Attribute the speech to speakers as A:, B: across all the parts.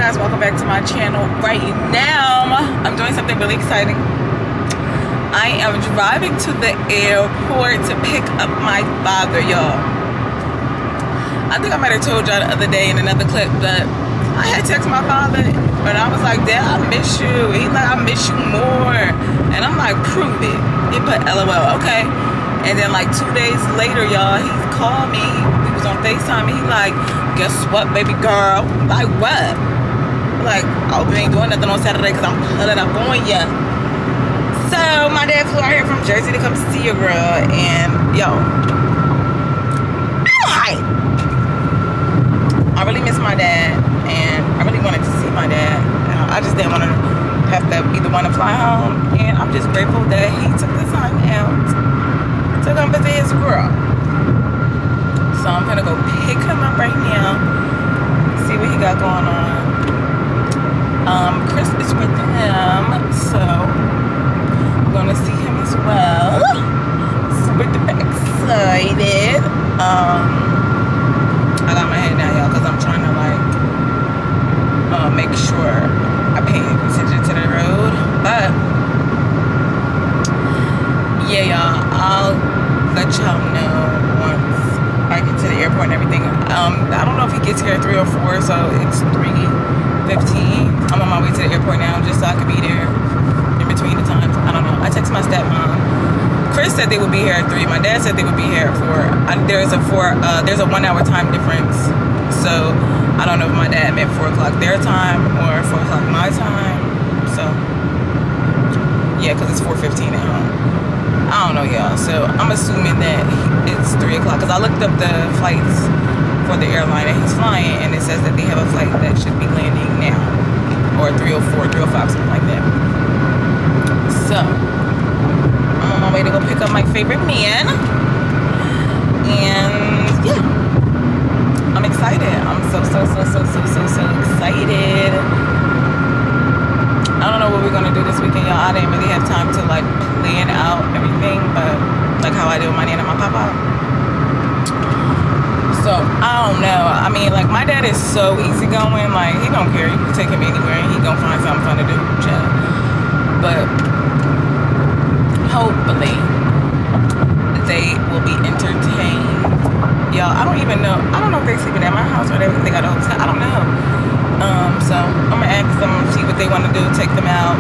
A: guys, welcome back to my channel. Right now I'm doing something really exciting. I am driving to the airport to pick up my father, y'all. I think I might have told y'all the other day in another clip, but I had texted my father and I was like, Dad, I miss you. He's like, I miss you more. And I'm like, prove it. He put LOL, okay. And then like 2 days later, y'all, he called me. We was on FaceTime and he like, guess what, baby girl? Like, what? Like, I hope you ain't doing nothing on Saturday because I'm pulling up on ya. So, my dad flew out here from Jersey to come see your girl. And, yo, I really miss my dad. And I really wanted to see my dad. I just didn't want to have to be the one to fly home. And I'm just grateful that he took the time out to come visit his girl. So I'm gonna go pick him up right now, see what he got going on. Chris is with him, so I'm gonna see him as well. Super excited. I got my head down, y'all, because I'm trying to like make sure I pay attention to the road. But yeah, y'all, I'll let y'all know once I get to the airport and everything. I don't know if he gets here at 3 or 4, so it's 3:15. I'm on my way to the airport now just so I can be there in between the times. I don't know. I text my stepmom. Chris said they would be here at 3. My dad said they would be here at 4. There's a 1 hour time difference. So I don't know if my dad meant 4 o'clock their time or 4 o'clock my time. So yeah, because it's 4:15 at home. I don't know, y'all. So I'm assuming that it's 3 o'clock because I looked up the flights for the airline that he's flying, and it says that they have a flight that should be landing now, or 3:04, 3:05, something like that. So I'm on my way to go pick up my favorite man, and yeah, I'm excited. I'm so excited. I don't know what we're gonna do this weekend, y'all. I didn't really have time to like plan out everything, but like how I do with my nana and my papa. So I don't know. I mean, like my dad is so easygoing. Like he don't care. You can take him anywhere, and he gonna find something fun to do. Chill. But hopefully they will be entertained, y'all. I don't even know. I don't know if they're sleeping at my house or they got a hotel. I don't know. So I'm gonna ask them, see what they want to do, take them out,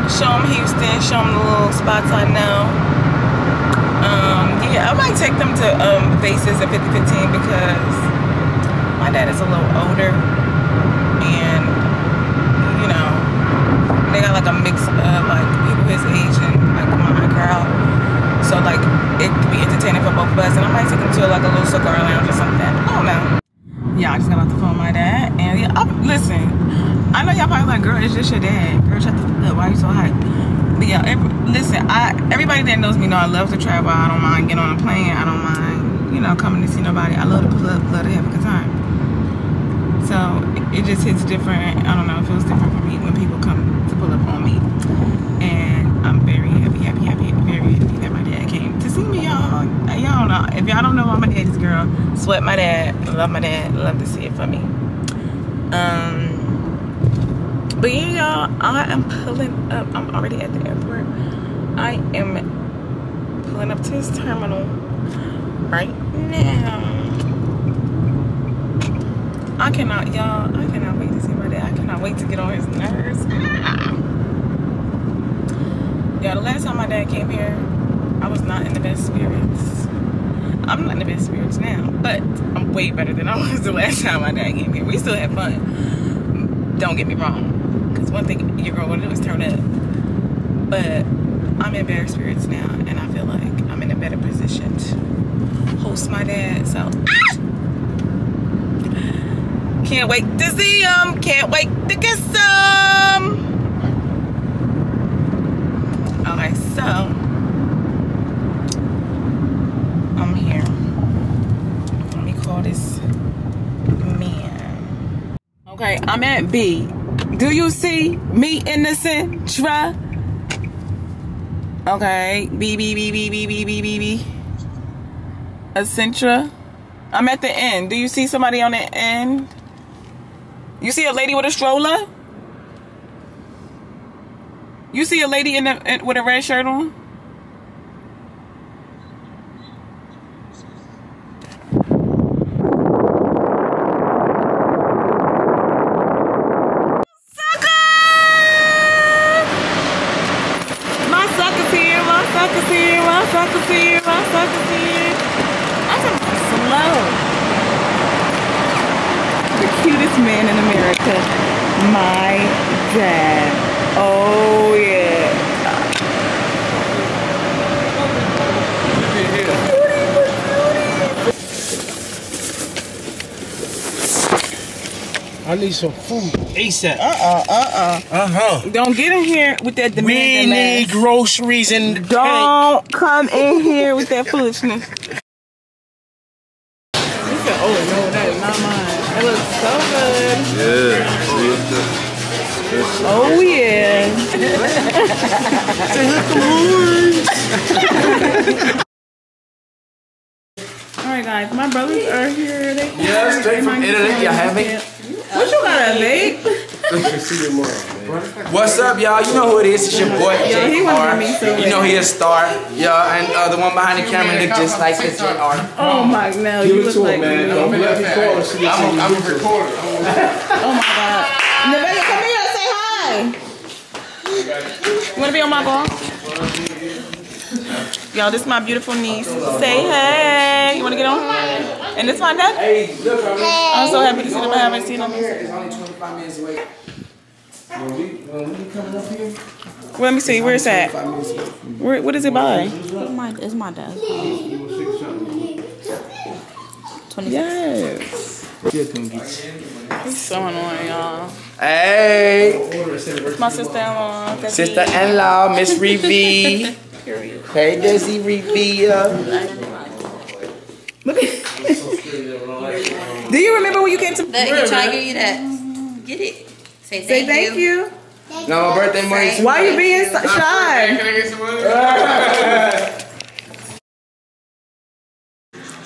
A: show them Houston, show them the little spots I know. Yeah, I might take them to Faces at 5015 because my dad is a little older, and you know they got like a mix of like people his age and like my crowd. So like it could be entertaining for both of us, and I might take them to like a little cigar lounge or something. I don't know. Yeah, I just got off the phone with my dad, and yeah, listen, I know y'all probably like, girl, it's just your dad. Girl, shut the fuck up. Why are you so hype? But yeah, listen, everybody that knows me know I love to travel. I don't mind getting on a plane. I don't mind, you know, coming to see nobody. I love to pull up, love to have a good time. So it just hits different. I don't know, it feels different for me when people come to pull up on me. And I'm very happy, very happy that my dad came to see me, y'all. Y'all know, if y'all don't know I'm a daddy's girl, sweat my dad, love my dad, love to see it for me. But yeah, y'all, I am pulling up. I'm already at the airport. I am pulling up to his terminal right now. I cannot, y'all, I cannot wait to see my dad. I cannot wait to get on his nerves. Y'all, the last time my dad came here, I was not in the best spirits. I'm not in the best spirits now, but I'm way better than I was the last time my dad came here. We still had fun. Don't get me wrong, because one thing your girl want to do is turn up. But I'm in better spirits now, and I feel like I'm in a better position to host my dad. So can't wait to see him. Can't wait to kiss him. Okay, so I'm here. Let me call this man. Okay, I'm at B. Do you see me in the Centra? Okay, B. A Centra. I'm at the end. Do you see somebody on the end? You see a lady with a stroller? You see a lady with a red shirt on? Suckers here. I'm slow. The cutest man in America, my dad. Oh yeah.
B: I need some food ASAP. Don't
A: get in here with that demand.
B: We need groceries and
A: don't come in here with that foolishness. He said, "Oh no, that is not mine. It looks so good." Yeah. Oh yeah. All right, guys. My brothers are here.
C: Yeah, straight from Italy. Y'all have it.
A: What you got, vape?
C: What's up, y'all? You know who it is. It's your boy,
A: JR.
C: You know he a star. Yeah, and the one behind the camera look just like the JR.
A: Oh my, no, you look like me.
C: I'm a recorder.
A: Oh my God. Nevaeh, come here, say hi. You wanna be on my vlog? Y'all, this is my beautiful niece. Say hey. You wanna get on? And this my dad?
C: Hey, look,
A: I'm so happy to see them. I haven't seen them.
C: It's only 25 minutes away. When we coming up here?
A: Well, let me see. Where's that? What is it by?
D: It's my dad's.
A: 20. Yes. He's so annoying, y'all.
C: Hey.
A: It's my sister-in-law.
C: Sister-in-law, Miss Revie. Hey, Desi Revie.
A: Do you remember when you came to?
D: He trying to give you that. Get it. Say thank you.
C: No, my birthday money.
A: Why are you being shy?
C: Can I get some money?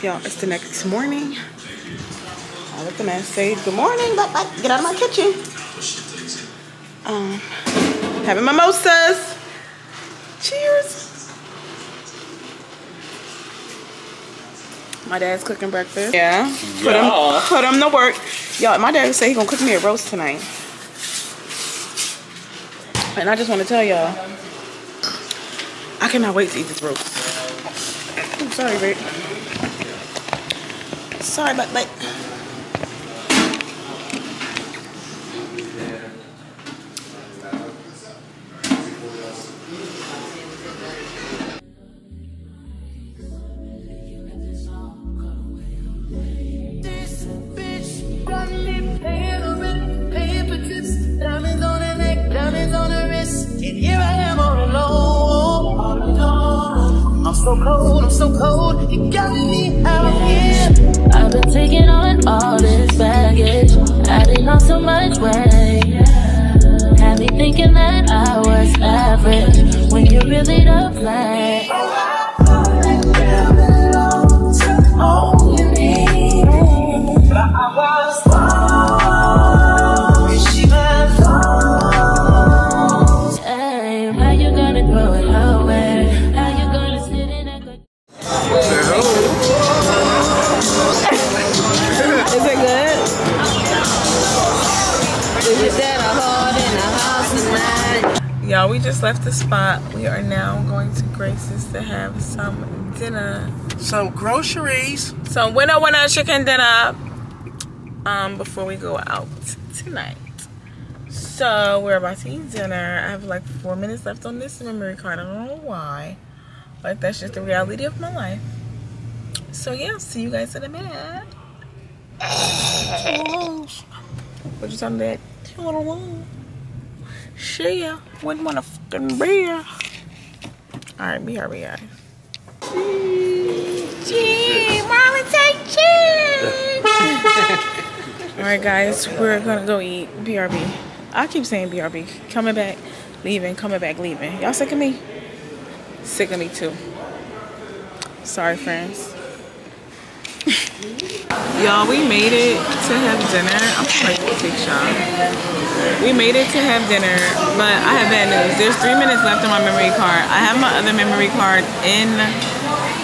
A: Y'all, it's the next morning. I let the man say good morning. Bye. Get out of my kitchen. Having mimosas. Cheers. My dad's cooking breakfast. Yeah. Put him to work. Y'all, my dad said he gonna cook me a roast tonight. And I just want to tell y'all, I cannot wait to eat this roast. I'm sorry, babe. Sorry, but
E: I'm so cold, you got me out here.
F: I've been taking on all this baggage, adding on so much weight. Had me thinking that I was average, when you really the plan. Only me, but I was wrong. She was wrong. Hey, how you gonna throw it away? How you gonna sit in that good?
A: Is it good?
D: Is that a heart in the house tonight?
A: Y'all, we just left the spot. We are now going to Grace's to have some dinner.
B: Some groceries.
A: Some winner chicken dinner before we go out tonight. So we're about to eat dinner. I have like 4 minutes left on this memory card. I don't know why, but that's just the reality of my life. So yeah, see you guys in a minute. What you talking about? Shia wouldn't want to fucking beer. Alright, be hurry, guys. Cheese! Marlon, take cheese! Alright, guys, we're gonna go eat BRB. I keep saying BRB. Coming back, leaving, coming back, leaving. Y'all sick of me? Sick of me too. Sorry, friends. Y'all, we made it to have dinner. I'm gonna take a shot. We made it to have dinner, but I have bad news. There's 3 minutes left on my memory card. I have my other memory card in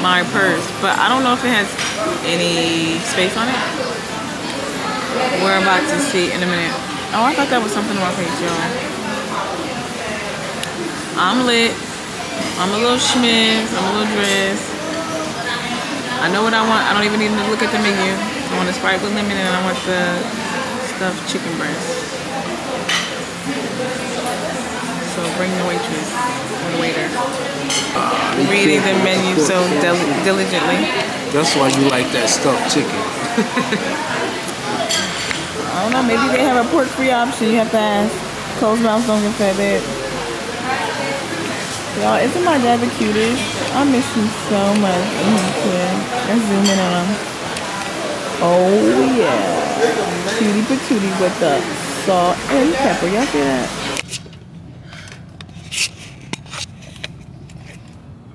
A: my purse, but I don't know if it has any space on it. We're about to see in a minute. Oh, I thought that was something on my face, y'all. I'm lit. I'm a little schmiz. I'm a little dress. I know what I want. I don't even need to look at the menu. I want a Sprite with lemon and I want the stuffed chicken breast. So bring the waitress or the waiter. Reading the menu so diligently.
B: That's why you like that stuffed chicken.
A: I don't know, maybe they have a pork-free option. You have to ask. Closed mouths don't get fed, babe. Y'all, isn't my dad the cutest? I miss him so much when he was here. Let's zoom in on him. Oh yeah. Cutie patootie with the salt and pepper. Y'all see that?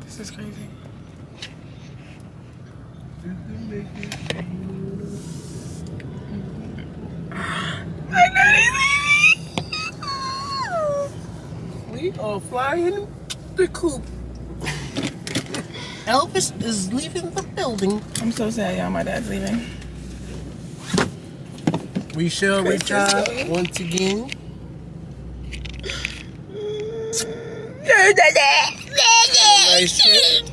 A: This is crazy.
B: We are flying the coop. Elvis is leaving the building.
A: I'm so sad, y'all. My dad's leaving.
B: We shall return once again. Nice trip.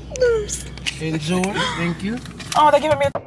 B: Enjoy. Thank you.
A: Oh, they're giving me a